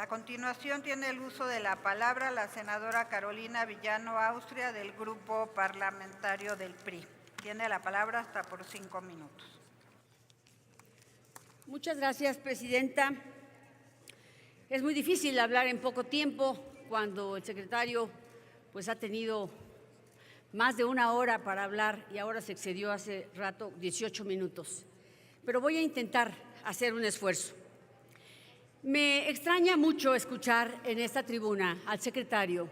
continuación tiene el uso de la palabra la senadora Carolina Villano Austria del Grupo Parlamentario del PRI. Tiene la palabra hasta por 5 minutos. Muchas gracias, presidenta. Es muy difícil hablar en poco tiempo cuando el secretario ha tenido más de 1 hora para hablar y ahora se excedió hace rato 18 minutos. Pero voy a intentar hacer un esfuerzo. Me extraña mucho escuchar en esta tribuna al secretario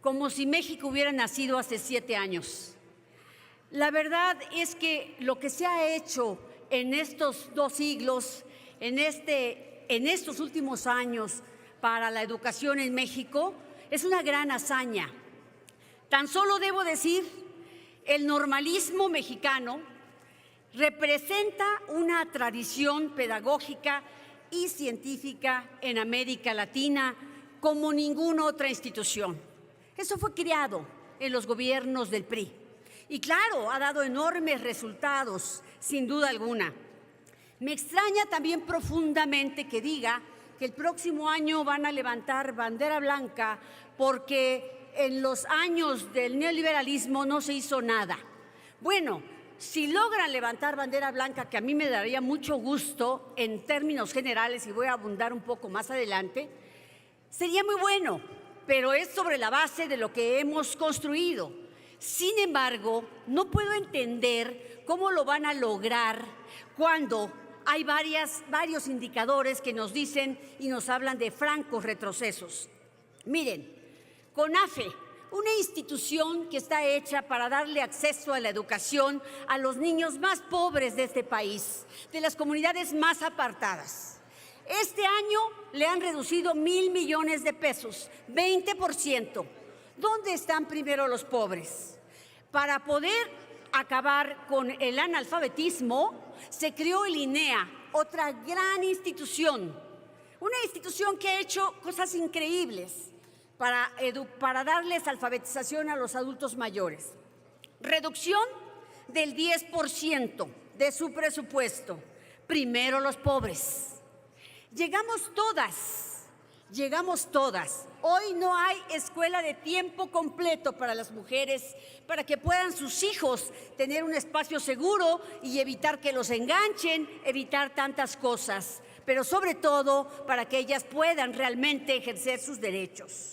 como si México hubiera nacido hace 7 años. La verdad es que lo que se ha hecho en estos 2 siglos, en estos últimos años para la educación en México, es una gran hazaña. Tan solo debo decir, el normalismo mexicano representa una tradición pedagógica y científica en América Latina como ninguna otra institución. Eso fue creado en los gobiernos del PRI. Y claro, ha dado enormes resultados, sin duda alguna. Me extraña también profundamente que diga que el próximo año van a levantar bandera blanca porque en los años del neoliberalismo no se hizo nada. Bueno, si logran levantar bandera blanca, que a mí me daría mucho gusto en términos generales, y voy a abundar un poco más adelante, sería muy bueno, pero es sobre la base de lo que hemos construido. Sin embargo, no puedo entender cómo lo van a lograr cuando hay varios indicadores que nos dicen y nos hablan de francos retrocesos. Miren, CONAFE, una institución que está hecha para darle acceso a la educación a los niños más pobres de este país, de las comunidades más apartadas. Este año le han reducido 1,000 millones de pesos, 20%. ¿Dónde están primero los pobres? Para poder acabar con el analfabetismo, se creó el INEA, otra gran institución, una institución que ha hecho cosas increíbles para darles alfabetización a los adultos mayores. Reducción del 10% de su presupuesto. Primero los pobres. Llegamos todas. Hoy no hay escuela de tiempo completo para las mujeres, para que puedan sus hijos tener un espacio seguro y evitar que los enganchen, evitar tantas cosas, pero sobre todo para que ellas puedan realmente ejercer sus derechos.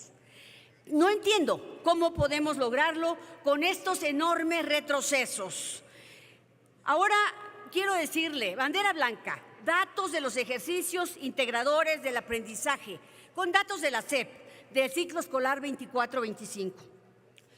No entiendo cómo podemos lograrlo con estos enormes retrocesos. Ahora quiero decirle, bandera blanca, datos de los ejercicios integradores del aprendizaje, con datos de la SEP, del ciclo escolar 24-25.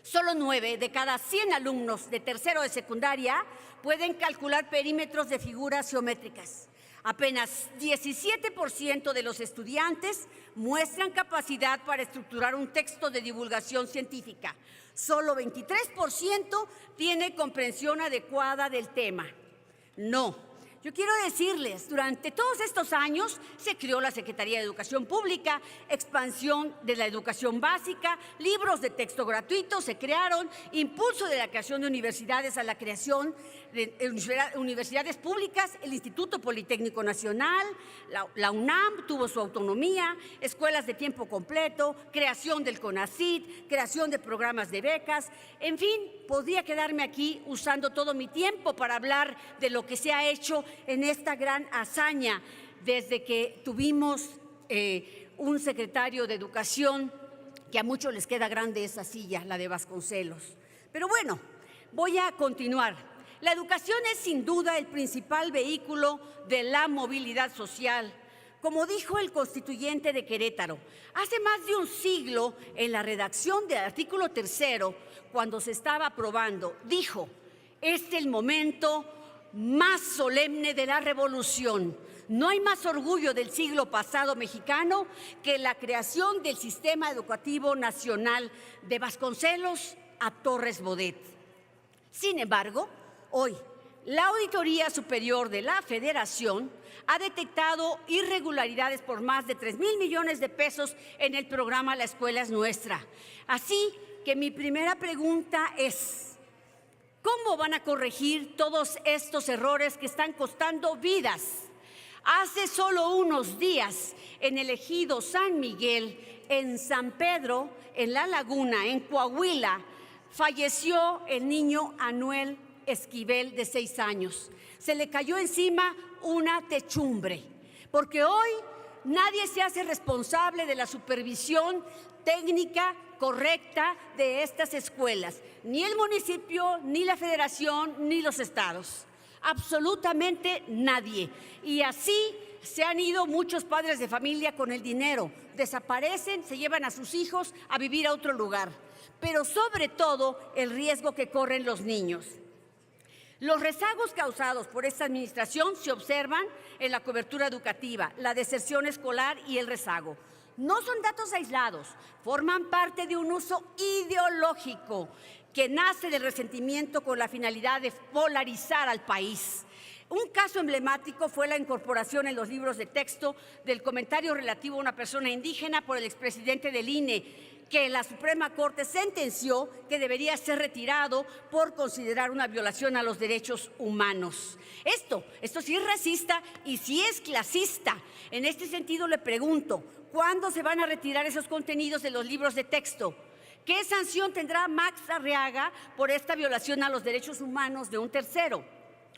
Solo 9 de cada 100 alumnos de tercero de secundaria pueden calcular perímetros de figuras geométricas. Apenas 17% de los estudiantes muestran capacidad para estructurar un texto de divulgación científica. Solo 23% tiene comprensión adecuada del tema. No. Yo quiero decirles, durante todos estos años se creó la Secretaría de Educación Pública, expansión de la educación básica, libros de texto gratuitos se crearon, impulso de la creación de universidades a la creación de universidades públicas, el Instituto Politécnico Nacional, la UNAM tuvo su autonomía, escuelas de tiempo completo, creación del CONACYT, creación de programas de becas, en fin, podría quedarme aquí usando todo mi tiempo para hablar de lo que se ha hecho en esta gran hazaña desde que tuvimos un secretario de Educación, que a muchos les queda grande esa silla, la de Vasconcelos. Pero bueno, voy a continuar. La educación es sin duda el principal vehículo de la movilidad social. Como dijo el constituyente de Querétaro, hace más de un siglo, en la redacción del artículo 3, cuando se estaba aprobando, dijo: "Es el momento más solemne de la revolución. No hay más orgullo del siglo pasado mexicano que la creación del Sistema Educativo Nacional de Vasconcelos a Torres Bodet". Sin embargo, hoy, la Auditoría Superior de la Federación ha detectado irregularidades por más de 3,000 millones de pesos en el programa La Escuela es Nuestra. Así que mi primera pregunta es: ¿cómo van a corregir todos estos errores que están costando vidas? Hace solo unos días, en el ejido San Miguel, en San Pedro, en La Laguna, en Coahuila, falleció el niño Anuel Esquivel, de 6 años. Se le cayó encima una techumbre, porque hoy nadie se hace responsable de la supervisión técnica correcta de estas escuelas, ni el municipio, ni la federación, ni los estados. Absolutamente nadie. Y así se han ido muchos padres de familia con el dinero. Desaparecen, se llevan a sus hijos a vivir a otro lugar. Pero sobre todo el riesgo que corren los niños. Los rezagos causados por esta administración se observan en la cobertura educativa, la deserción escolar y el rezago. No son datos aislados, forman parte de un uso ideológico que nace del resentimiento con la finalidad de polarizar al país. Un caso emblemático fue la incorporación en los libros de texto del comentario relativo a una persona indígena por el expresidente del INE, que la Suprema Corte sentenció que debería ser retirado por considerar una violación a los derechos humanos. Esto sí es racista y sí es clasista. En este sentido le pregunto, ¿cuándo se van a retirar esos contenidos de los libros de texto? ¿Qué sanción tendrá Max Arriaga por esta violación a los derechos humanos de un tercero?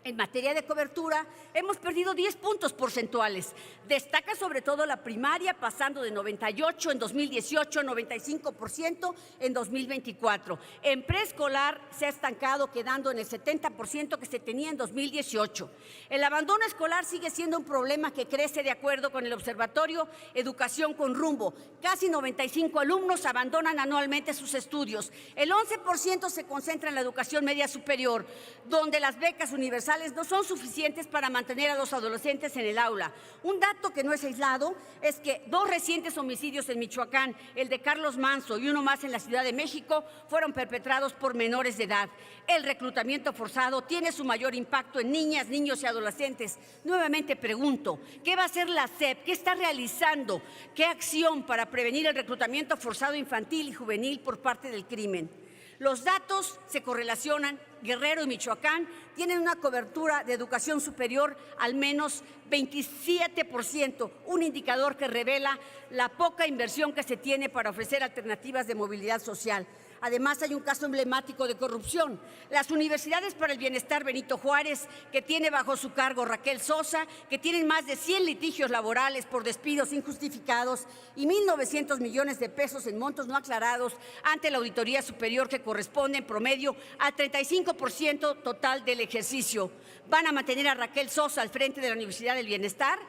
En materia de cobertura, hemos perdido 10 puntos porcentuales. Destaca sobre todo la primaria, pasando de 98 en 2018 a 95% en 2024. En preescolar se ha estancado, quedando en el 70% que se tenía en 2018. El abandono escolar sigue siendo un problema que crece de acuerdo con el Observatorio Educación con Rumbo. Casi 95 alumnos abandonan anualmente sus estudios. El 11% se concentra en la educación media superior, donde las becas universales no son suficientes para mantener a los adolescentes en el aula. Un dato que no es aislado es que 2 recientes homicidios en Michoacán, el de Carlos Manso y uno más en la Ciudad de México, fueron perpetrados por menores de edad. El reclutamiento forzado tiene su mayor impacto en niñas, niños y adolescentes. Nuevamente pregunto, ¿qué va a hacer la SEP? ¿Qué está realizando? ¿Qué acción para prevenir el reclutamiento forzado infantil y juvenil por parte del crimen? Los datos se correlacionan. Guerrero y Michoacán tienen una cobertura de educación superior al menos 27%, un indicador que revela la poca inversión que se tiene para ofrecer alternativas de movilidad social. Además, hay un caso emblemático de corrupción. Las Universidades para el Bienestar Benito Juárez, que tiene bajo su cargo Raquel Sosa, que tienen más de 100 litigios laborales por despidos injustificados y 1.900 millones de pesos en montos no aclarados ante la Auditoría Superior, que corresponde en promedio al 35% total del ejercicio. ¿Van a mantener a Raquel Sosa al frente de la Universidad del Bienestar?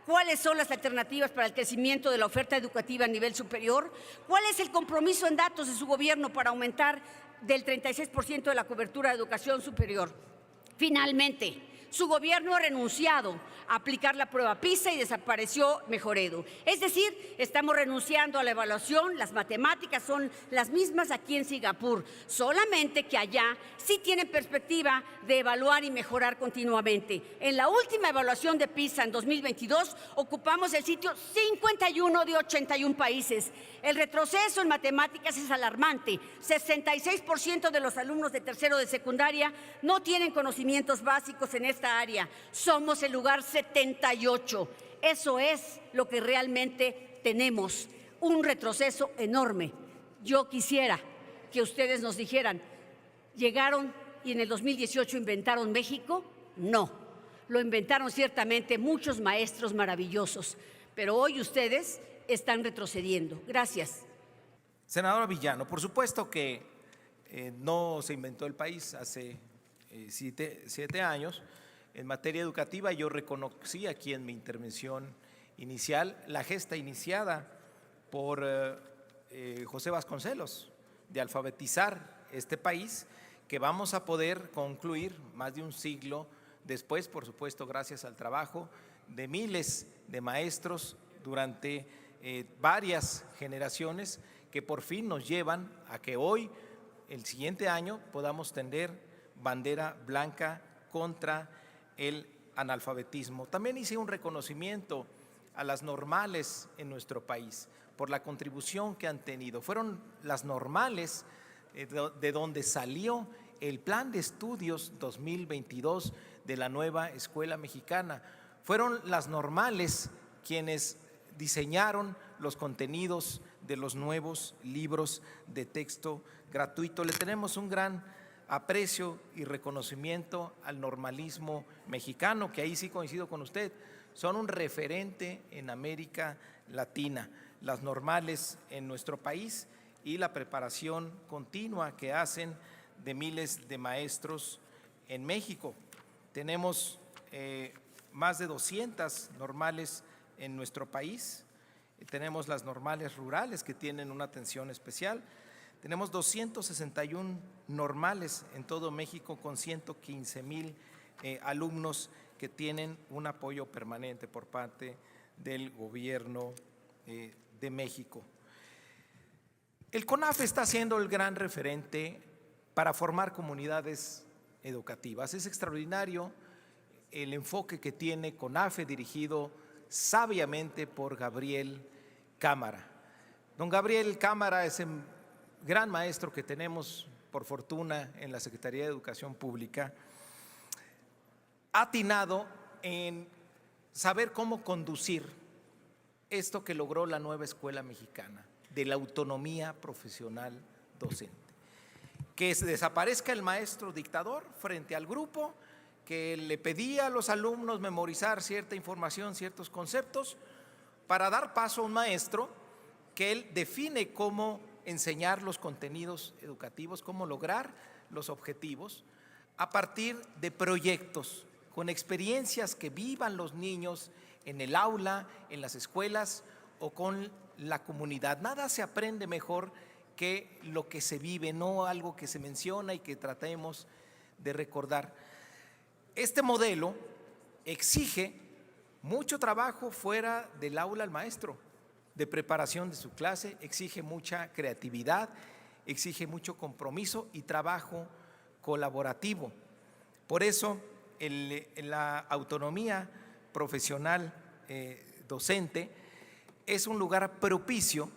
¿Cuáles son las alternativas para el crecimiento de la oferta educativa a nivel superior? ¿Cuál es el compromiso en datos de su gobierno para aumentar del 36% de la cobertura de educación superior? Finalmente, su gobierno ha renunciado a aplicar la prueba PISA y desapareció Mejoredu. Es decir, estamos renunciando a la evaluación. Las matemáticas son las mismas aquí en Singapur, solamente que allá sí tienen perspectiva de evaluar y mejorar continuamente. En la última evaluación de PISA en 2022 ocupamos el sitio 51 de 81 países. El retroceso en matemáticas es alarmante. 66% de los alumnos de tercero de secundaria no tienen conocimientos básicos en esta área. Somos el lugar 78. Eso es lo que realmente tenemos, un retroceso enorme. Yo quisiera que ustedes nos dijeran, ¿llegaron y en el 2018 inventaron México? No, lo inventaron ciertamente muchos maestros maravillosos, pero hoy ustedes están retrocediendo. Gracias. Senadora Villano, por supuesto que no se inventó el país hace 7 años. En materia educativa, yo reconocí aquí en mi intervención inicial la gesta iniciada por José Vasconcelos de alfabetizar este país, que vamos a poder concluir más de un siglo después, por supuesto, gracias al trabajo de miles de maestros durante varias generaciones, que por fin nos llevan a que hoy, el siguiente año, podamos tener bandera blanca contra el analfabetismo. También hice un reconocimiento a las normales en nuestro país por la contribución que han tenido. Fueron las normales de donde salió el Plan de Estudios 2022 de la nueva Escuela Mexicana. Fueron las normales quienes diseñaron los contenidos de los nuevos libros de texto gratuito. Le tenemos un gran aprecio y reconocimiento al normalismo mexicano, que ahí sí coincido con usted, son un referente en América Latina, las normales en nuestro país y la preparación continua que hacen de miles de maestros en México. Tenemos más de 200 normales en nuestro país. Tenemos las normales rurales que tienen una atención especial. Tenemos 261 normales en todo México con 115,000 alumnos que tienen un apoyo permanente por parte del gobierno de México. El CONAFE está siendo el gran referente para formar comunidades educativas. Es extraordinario el enfoque que tiene CONAFE, dirigido sabiamente por Gabriel Cámara. Don Gabriel Cámara es el gran maestro que tenemos, por fortuna, en la Secretaría de Educación Pública. Ha atinado en saber cómo conducir esto que logró la nueva escuela mexicana, de la autonomía profesional docente. Que desaparezca el maestro dictador frente al grupo que le pedía a los alumnos memorizar cierta información, ciertos conceptos, para dar paso a un maestro que él define cómo enseñar los contenidos educativos, cómo lograr los objetivos a partir de proyectos, con experiencias que vivan los niños en el aula, en las escuelas o con la comunidad. Nada se aprende mejor que lo que se vive, no algo que se menciona y que tratemos de recordar. Este modelo exige mucho trabajo fuera del aula al maestro, de preparación de su clase, exige mucha creatividad, exige mucho compromiso y trabajo colaborativo. Por eso, la autonomía profesional docente es un lugar propicio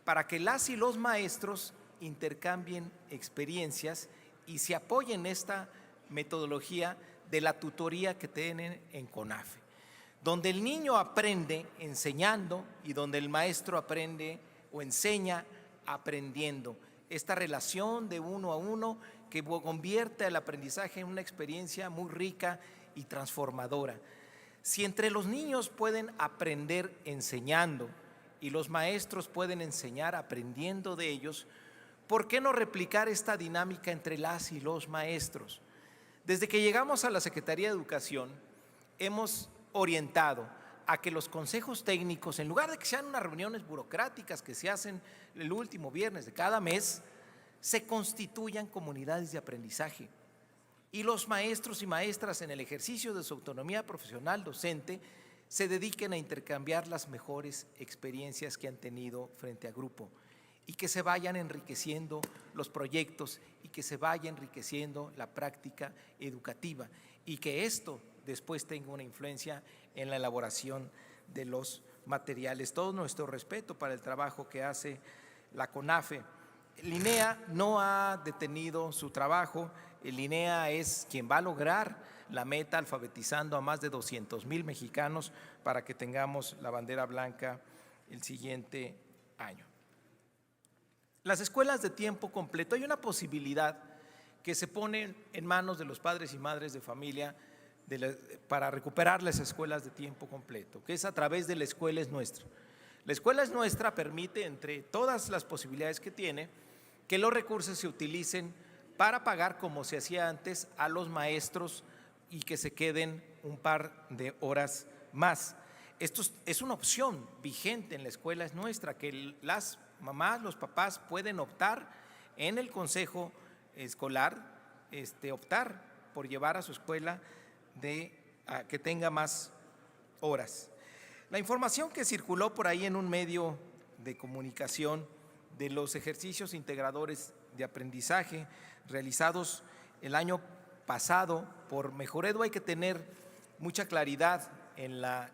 para que las y los maestros intercambien experiencias y se apoyen en esta metodología de la tutoría que tienen en CONAFE, donde el niño aprende enseñando y donde el maestro aprende o enseña aprendiendo. Esta relación de uno a uno que convierte el aprendizaje en una experiencia muy rica y transformadora. Si entre los niños pueden aprender enseñando y los maestros pueden enseñar aprendiendo de ellos, ¿por qué no replicar esta dinámica entre las y los maestros? Desde que llegamos a la Secretaría de Educación, hemos orientado a que los consejos técnicos, en lugar de que sean unas reuniones burocráticas que se hacen el último viernes de cada mes, se constituyan comunidades de aprendizaje. Y los maestros y maestras, en el ejercicio de su autonomía profesional docente, se dediquen a intercambiar las mejores experiencias que han tenido frente a grupo y que se vayan enriqueciendo los proyectos y que se vaya enriqueciendo la práctica educativa y que esto después tenga una influencia en la elaboración de los materiales. Todo nuestro respeto para el trabajo que hace la CONAFE. El INEA no ha detenido su trabajo. El INEA es quien va a lograr la meta alfabetizando a más de 200,000 mexicanos para que tengamos la bandera blanca el siguiente año. Las escuelas de tiempo completo, hay una posibilidad que se pone en manos de los padres y madres de familia para recuperar las escuelas de tiempo completo, que es a través de la Escuela es Nuestra. La Escuela es Nuestra permite, entre todas las posibilidades que tiene, que los recursos se utilicen para pagar, como se hacía antes, a los maestros y que se queden un par de horas más. Esto es una opción vigente en la Escuela es Nuestra, que las mamás, los papás pueden optar en el consejo escolar, optar por llevar a su escuela a que tenga más horas. La información que circuló por ahí en un medio de comunicación de los ejercicios integradores de aprendizaje realizados el año pasado por Mejoredo, hay que tener mucha claridad en la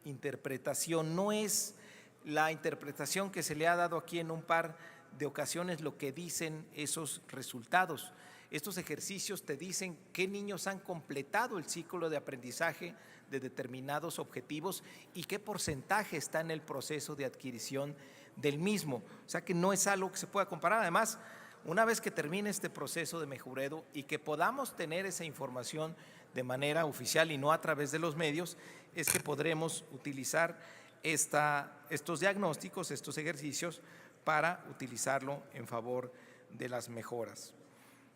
interpretación. No es la interpretación que se le ha dado aquí en un par de ocasiones lo que dicen esos resultados. Estos ejercicios te dicen qué niños han completado el ciclo de aprendizaje de determinados objetivos y qué porcentaje está en el proceso de adquisición del mismo. O sea que no es algo que se pueda comparar. Además, una vez que termine este proceso de mejoreo y que podamos tener esa información de manera oficial y no a través de los medios, es que podremos utilizar estos diagnósticos, estos ejercicios, para utilizarlo en favor de las mejoras.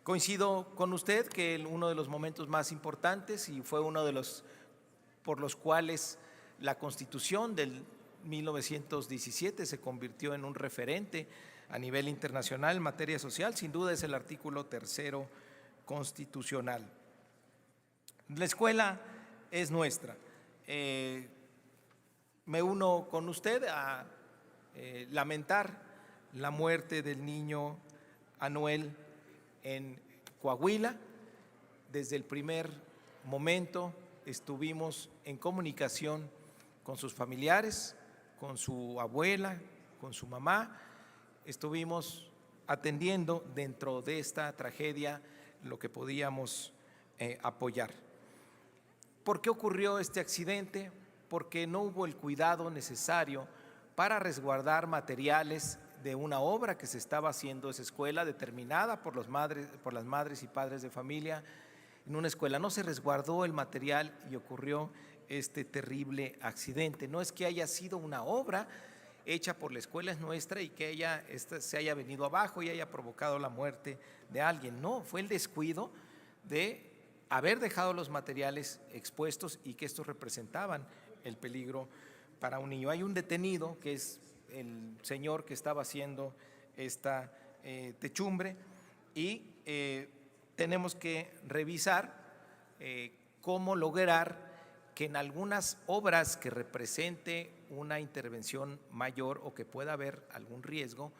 Coincido con usted que uno de los momentos más importantes y fue uno de los por los cuales la Constitución del 1917 se convirtió en un referente a nivel internacional en materia social, sin duda es el artículo 3º constitucional. La escuela es nuestra. Me uno con usted a lamentar la muerte del niño Anuel en Coahuila. Desde el primer momento estuvimos en comunicación con sus familiares, con su abuela, con su mamá. Estuvimos atendiendo dentro de esta tragedia lo que podíamos apoyar. ¿Por qué ocurrió este accidente? Porque no hubo el cuidado necesario para resguardar materiales de una obra que se estaba haciendo en esa escuela, determinada por las madres y padres de familia, en una escuela. No se resguardó el material y ocurrió este terrible accidente. No es que haya sido una obra hecha por la escuela, es nuestra, y que se haya venido abajo y haya provocado la muerte de alguien. No, fue el descuido de haber dejado los materiales expuestos y que estos representaban el peligro para un niño. Hay un detenido que es el señor que estaba haciendo esta techumbre y tenemos que revisar cómo lograr que en algunas obras que represente una intervención mayor o que pueda haber algún riesgo,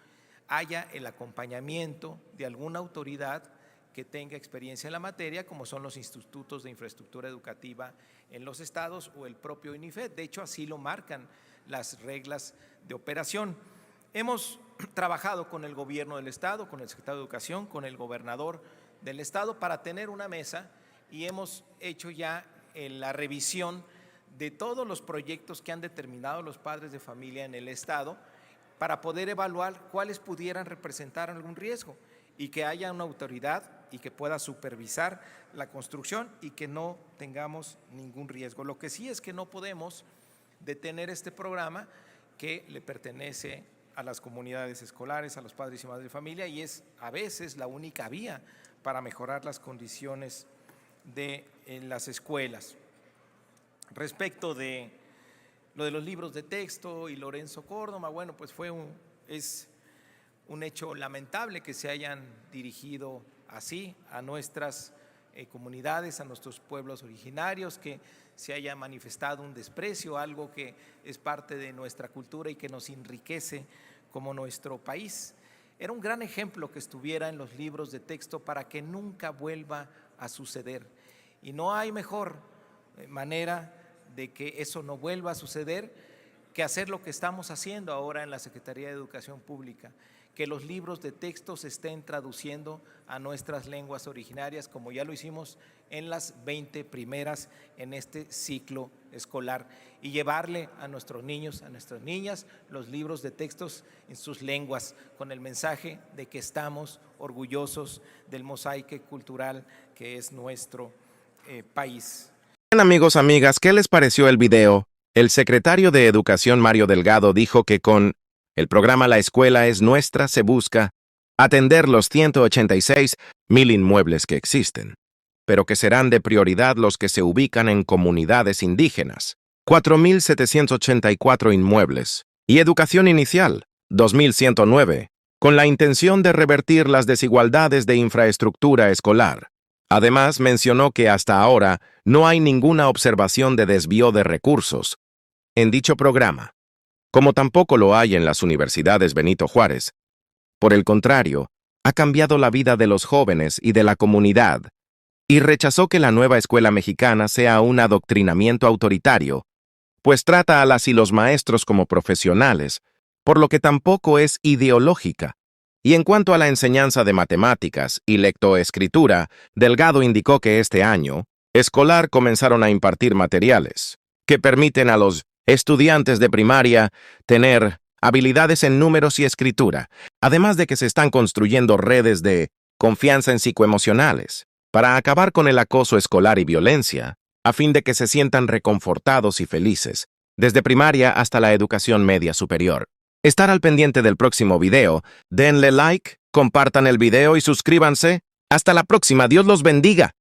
haya el acompañamiento de alguna autoridad que tenga experiencia en la materia, como son los institutos de infraestructura educativa en los estados o el propio INIFED. De hecho, así lo marcan las reglas de operación. Hemos trabajado con el gobierno del estado, con el secretario de Educación, con el gobernador del estado para tener una mesa y hemos hecho ya la revisión de todos los proyectos que han determinado los padres de familia en el estado para poder evaluar cuáles pudieran representar algún riesgo y que haya una autoridad y que pueda supervisar la construcción y que no tengamos ningún riesgo. Lo que sí es que no podemos detener este programa que le pertenece a las comunidades escolares, a los padres y madres de familia, y es a veces la única vía para mejorar las condiciones en las escuelas. Respecto de lo de los libros de texto y Lorenzo Córdoba, bueno, pues es un hecho lamentable que se hayan dirigido así a nuestras comunidades, a nuestros pueblos originarios, que se haya manifestado un desprecio, algo que es parte de nuestra cultura y que nos enriquece como nuestro país. Era un gran ejemplo que estuviera en los libros de texto para que nunca vuelva a suceder. Y no hay mejor manera de que eso no vuelva a suceder que hacer lo que estamos haciendo ahora en la Secretaría de Educación Pública, que los libros de texto se estén traduciendo a nuestras lenguas originarias, como ya lo hicimos en las 20 primeras en este ciclo escolar, y llevarle a nuestros niños, a nuestras niñas, los libros de textos en sus lenguas, con el mensaje de que estamos orgullosos del mosaico cultural que es nuestro país. Bien, amigos, amigas, ¿qué les pareció el video? El secretario de Educación, Mario Delgado, dijo que con el programa La Escuela es Nuestra se busca atender los 186,000 inmuebles que existen, pero que serán de prioridad los que se ubican en comunidades indígenas, 4,784 inmuebles, y educación inicial, 2,109, con la intención de revertir las desigualdades de infraestructura escolar. Además, mencionó que hasta ahora no hay ninguna observación de desvío de recursos en dicho programa, como tampoco lo hay en las universidades Benito Juárez. Por el contrario, ha cambiado la vida de los jóvenes y de la comunidad, y rechazó que la nueva escuela mexicana sea un adoctrinamiento autoritario, pues trata a las y los maestros como profesionales, por lo que tampoco es ideológica. Y en cuanto a la enseñanza de matemáticas y lectoescritura, Delgado indicó que este año escolar comenzaron a impartir materiales que permiten a los estudiantes de primaria tener habilidades en números y escritura, además de que se están construyendo redes de confianza en psicoemocionales para acabar con el acoso escolar y violencia, a fin de que se sientan reconfortados y felices, desde primaria hasta la educación media superior. Estar al pendiente del próximo video, denle like, compartan el video y suscríbanse. Hasta la próxima, Dios los bendiga.